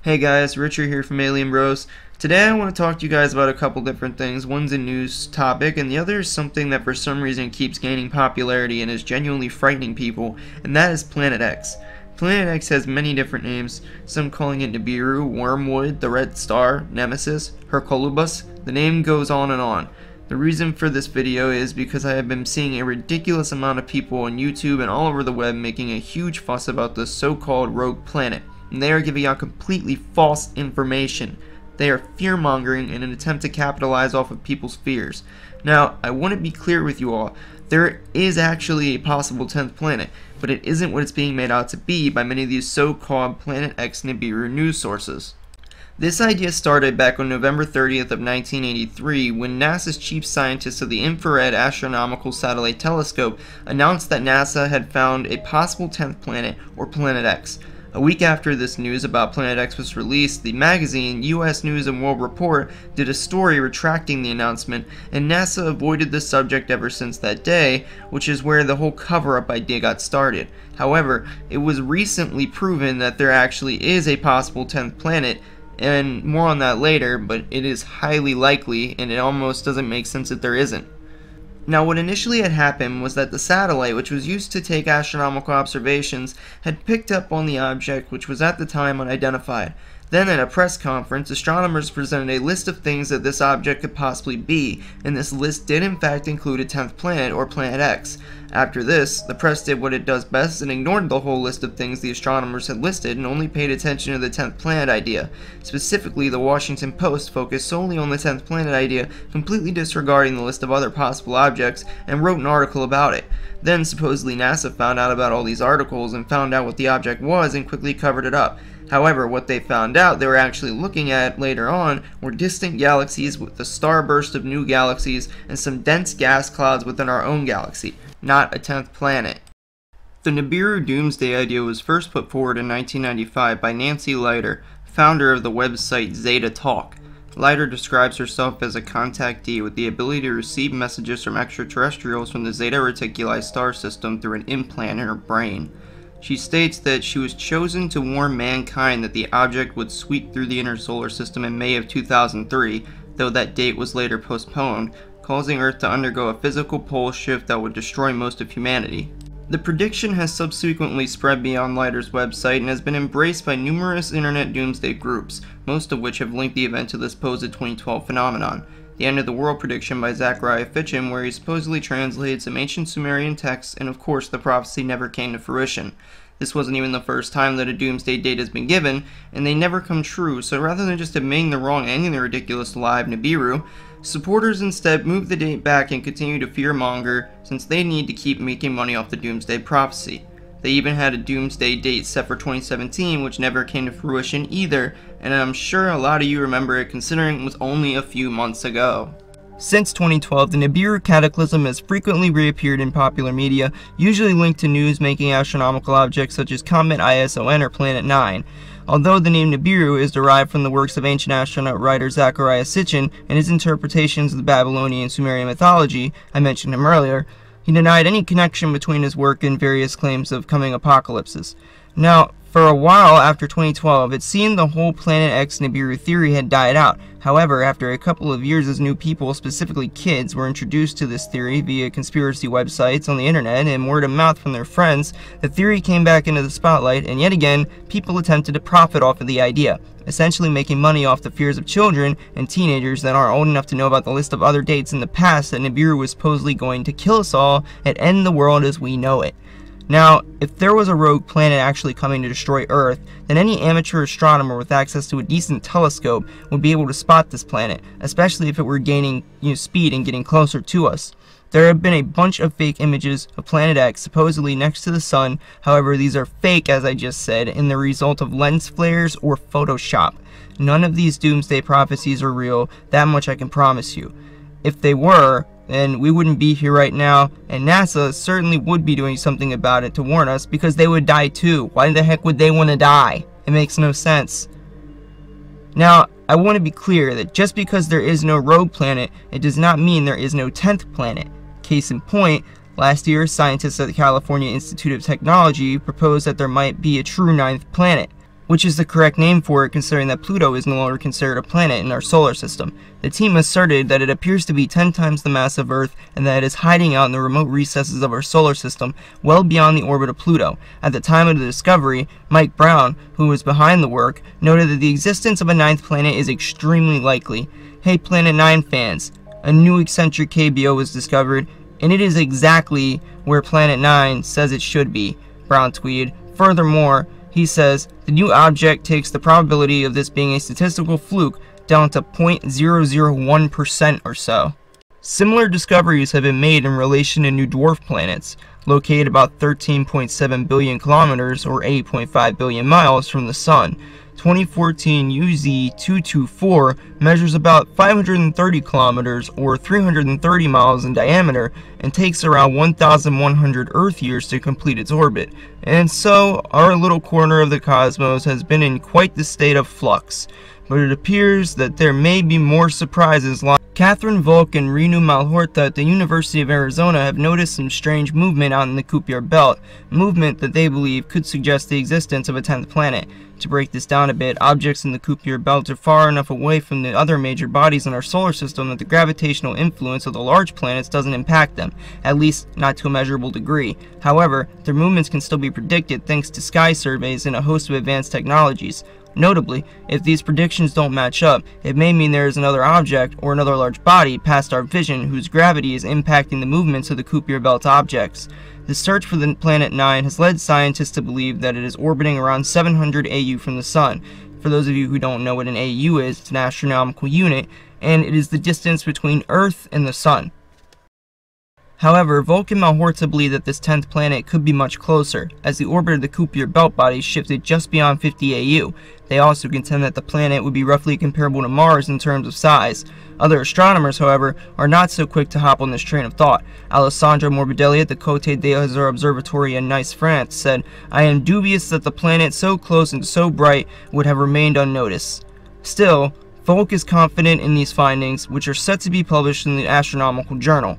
Hey guys, Richard here from Alien Bros. Today I want to talk to you guys about a couple different things. One's a news topic and the other is something that for some reason keeps gaining popularity and is genuinely frightening people, and that is Planet X. Planet X has many different names, some calling it Nibiru, Wormwood, the Red Star, Nemesis, Hercolubus. The name goes on and on. The reason for this video is because I have been seeing a ridiculous amount of people on YouTube and all over the web making a huge fuss about this so-called rogue planet. And they are giving out completely false information. They are fear-mongering in an attempt to capitalize off of people's fears. Now, I want to be clear with you all. There is actually a possible 10th planet, but it isn't what it's being made out to be by many of these so-called Planet X Nibiru news sources. This idea started back on November 30th of 1983 when NASA's chief scientist of the Infrared Astronomical Satellite Telescope announced that NASA had found a possible 10th planet, or Planet X. A week after this news about Planet X was released, the magazine U.S. News & World Report did a story retracting the announcement, and NASA avoided the subject ever since that day, which is where the whole cover-up idea got started. However, it was recently proven that there actually is a possible 10th planet, and more on that later, but it is highly likely, and it almost doesn't make sense that there isn't. Now, what initially had happened was that the satellite, which was used to take astronomical observations, had picked up on the object, which was at the time unidentified. Then at a press conference, astronomers presented a list of things that this object could possibly be, and this list did in fact include a 10th planet, or Planet X. After this, the press did what it does best and ignored the whole list of things the astronomers had listed and only paid attention to the 10th planet idea. Specifically, the Washington Post focused solely on the 10th planet idea, completely disregarding the list of other possible objects, and wrote an article about it. Then, supposedly NASA found out about all these articles and found out what the object was and quickly covered it up. However, what they found out they were actually looking at later on were distant galaxies with a starburst of new galaxies and some dense gas clouds within our own galaxy, not a 10th planet. The Nibiru doomsday idea was first put forward in 1995 by Nancy Leiter, founder of the website Zeta Talk. Leiter describes herself as a contactee with the ability to receive messages from extraterrestrials from the Zeta Reticuli star system through an implant in her brain. She states that she was chosen to warn mankind that the object would sweep through the inner solar system in May of 2003, though that date was later postponed, causing Earth to undergo a physical pole shift that would destroy most of humanity. The prediction has subsequently spread beyond Leiter's website and has been embraced by numerous internet doomsday groups, most of which have linked the event to the supposed 2012 phenomenon. The End of the World prediction by Zachariah Fitchin, where he supposedly translated some ancient Sumerian texts, and of course the prophecy never came to fruition. This wasn't even the first time that a doomsday date has been given, and they never come true, so rather than just admitting the wrong ending the ridiculous lie of Nibiru, supporters instead move the date back and continue to fearmonger since they need to keep making money off the doomsday prophecy. They even had a doomsday date set for 2017, which never came to fruition either, and I'm sure a lot of you remember it considering it was only a few months ago. Since 2012, the Nibiru cataclysm has frequently reappeared in popular media, usually linked to news-making astronomical objects such as Comet ISON or Planet 9. Although the name Nibiru is derived from the works of ancient astronaut writer Zachariah Sitchin and his interpretations of the Babylonian and Sumerian mythology, I mentioned him earlier, he denied any connection between his work and various claims of coming apocalypses. Now, for a while after 2012, it seemed the whole Planet X Nibiru theory had died out. However, after a couple of years as new people, specifically kids, were introduced to this theory via conspiracy websites on the internet and word of mouth from their friends, the theory came back into the spotlight, and yet again, people attempted to profit off of the idea, essentially making money off the fears of children and teenagers that aren't old enough to know about the list of other dates in the past that Nibiru was supposedly going to kill us all and end the world as we know it. Now, if there was a rogue planet actually coming to destroy Earth, then any amateur astronomer with access to a decent telescope would be able to spot this planet, especially if it were gaining speed and getting closer to us. There have been a bunch of fake images of Planet X supposedly next to the Sun, however these are fake as I just said, and the result of lens flares or Photoshop. None of these doomsday prophecies are real, that much I can promise you. If they were, then we wouldn't be here right now, and NASA certainly would be doing something about it to warn us because they would die too. Why the heck would they want to die? It makes no sense. Now, I want to be clear that just because there is no rogue planet, it does not mean there is no 10th planet. Case in point, last year, scientists at the California Institute of Technology proposed that there might be a true 9th planet. which is the correct name for it considering that Pluto is no longer considered a planet in our solar system. The team asserted that it appears to be 10 times the mass of Earth and that it is hiding out in the remote recesses of our solar system well beyond the orbit of Pluto. At the time of the discovery, Mike Brown, who was behind the work, noted that the existence of a ninth planet is extremely likely. Hey Planet 9 fans, a new eccentric KBO was discovered, and it is exactly where Planet 9 says it should be, Brown tweeted. Furthermore, he says, the new object takes the probability of this being a statistical fluke down to 0.001% or so. Similar discoveries have been made in relation to new dwarf planets, located about 13.7 billion kilometers or 8.5 billion miles from the Sun. 2014 UZ224 measures about 530 kilometers or 330 miles in diameter and takes around 1,100 Earth years to complete its orbit. And so, our little corner of the cosmos has been in quite the state of flux. But it appears that there may be more surprises. Catherine Volk and Renu Malhotra at the University of Arizona have noticed some strange movement out in the Kuiper belt, movement that they believe could suggest the existence of a 10th planet. To break this down a bit, objects in the Kuiper belt are far enough away from the other major bodies in our solar system that the gravitational influence of the large planets doesn't impact them, at least not to a measurable degree. However, their movements can still be predicted thanks to sky surveys and a host of advanced technologies. Notably, if these predictions don't match up, it may mean there is another object or another large body past our vision whose gravity is impacting the movements of the Kuiper belt objects. The search for the Planet 9 has led scientists to believe that it is orbiting around 700 AU from the Sun. For those of you who don't know what an AU is, it's an astronomical unit, and it is the distance between Earth and the Sun. However, Volk and Malhotra believe that this 10th planet could be much closer, as the orbit of the Kuiper belt body shifted just beyond 50 AU. They also contend that the planet would be roughly comparable to Mars in terms of size. Other astronomers, however, are not so quick to hop on this train of thought. Alessandro Morbidelli at the Côte d'Azur Observatory in Nice, France, said, "I am dubious that the planet so close and so bright would have remained unnoticed." Still, Volk is confident in these findings, which are set to be published in the Astronomical Journal.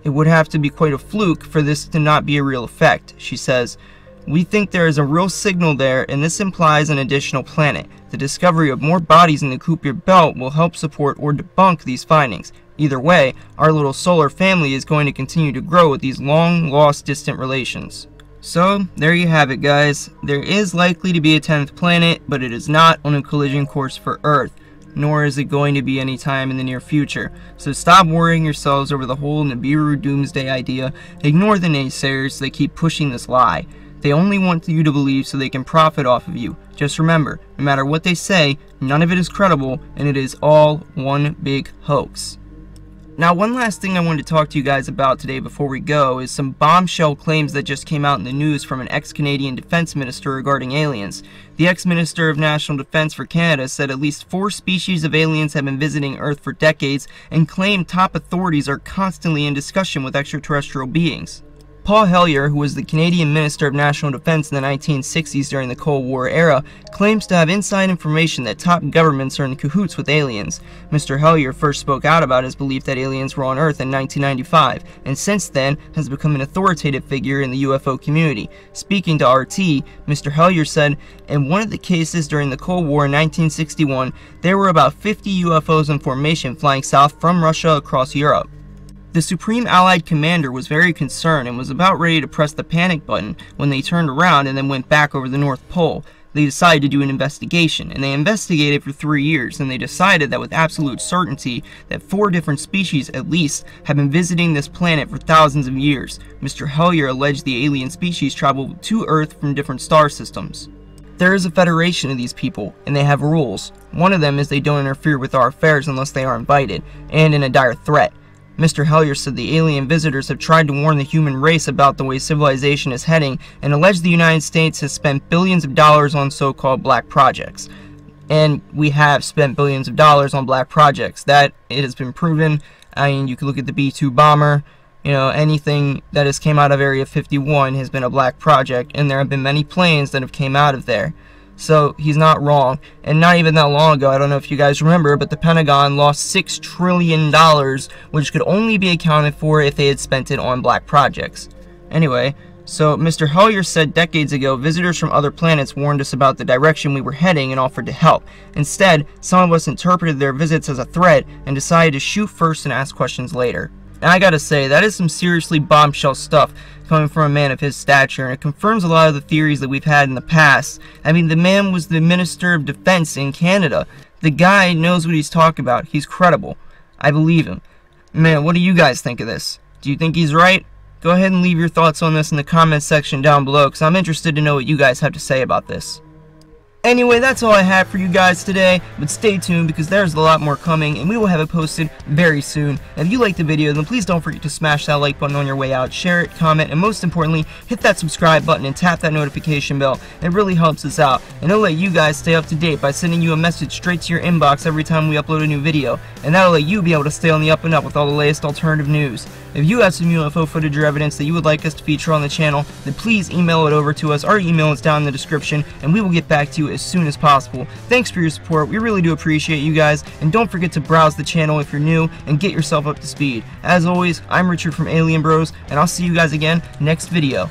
It would have to be quite a fluke for this to not be a real effect, she says. We think there is a real signal there, and this implies an additional planet. The discovery of more bodies in the Kuiper belt will help support or debunk these findings. Either way, our little solar family is going to continue to grow with these long-lost distant relations. So, there you have it, guys. There is likely to be a 10th planet, but it is not on a collision course for Earth, nor is it going to be any time in the near future. So stop worrying yourselves over the whole Nibiru doomsday idea. Ignore the naysayers that keep pushing this lie. They only want you to believe so they can profit off of you. Just remember, no matter what they say, none of it is credible, and it is all one big hoax. Now, one last thing I wanted to talk to you guys about today before we go is some bombshell claims that just came out in the news from an ex-Canadian defense minister regarding aliens. The ex-minister of National Defense for Canada said at least 4 species of aliens have been visiting Earth for decades and claimed top authorities are constantly in discussion with extraterrestrial beings. Paul Hellyer, who was the Canadian Minister of National Defense in the 1960s during the Cold War era, claims to have inside information that top governments are in cahoots with aliens. Mr. Hellyer first spoke out about his belief that aliens were on Earth in 1995, and since then has become an authoritative figure in the UFO community. Speaking to RT, Mr. Hellyer said, in one of the cases during the Cold War in 1961, there were about 50 UFOs in formation flying south from Russia across Europe. The Supreme Allied Commander was very concerned and was about ready to press the panic button when they turned around and then went back over the North Pole. They decided to do an investigation, and they investigated for 3 years, and they decided that with absolute certainty that 4 different species at least have been visiting this planet for thousands of years. Mr. Hellyer alleged the alien species traveled to Earth from different star systems. There is a federation of these people, and they have rules. One of them is they don't interfere with our affairs unless they are invited, and in a dire threat. Mr. Hellyer said the alien visitors have tried to warn the human race about the way civilization is heading and alleged the United States has spent billions of dollars on so-called black projects. And we have spent billions of dollars on black projects. That it has been proven. I mean, you can look at the B-2 bomber. You know, anything that has came out of Area 51 has been a black project, and there have been many planes that have came out of there. So he's not wrong. And not even that long ago, I don't know if you guys remember, but the Pentagon lost $6 trillion, which could only be accounted for if they had spent it on black projects. Anyway, So, Mr. Hellyer said decades ago, visitors from other planets warned us about the direction we were heading and offered to help. Instead, some of us interpreted their visits as a threat and decided to shoot first and ask questions later. And I gotta say, that is some seriously bombshell stuff coming from a man of his stature, and it confirms a lot of the theories that we've had in the past. I mean, the man was the Minister of Defense in Canada. The guy knows what he's talking about. He's credible. I believe him. Man, what do you guys think of this? Do you think he's right? Go ahead and leave your thoughts on this in the comments section down below, because I'm interested to know what you guys have to say about this. Anyway, that's all I have for you guys today, but stay tuned because there's a lot more coming, and we will have it posted very soon. And if you liked the video, then please don't forget to smash that like button on your way out, share it, comment, and most importantly, hit that subscribe button and tap that notification bell. It really helps us out, and it'll let you guys stay up to date by sending you a message straight to your inbox every time we upload a new video, and that'll let you be able to stay on the up and up with all the latest alternative news. If you have some UFO footage or evidence that you would like us to feature on the channel, then please email it over to us. Our email is down in the description, and we will get back to you as soon as possible. Thanks for your support. We really do appreciate you guys, and don't forget to browse the channel if you're new and get yourself up to speed. As always, I'm Richard from Alien Bros, and I'll see you guys again next video.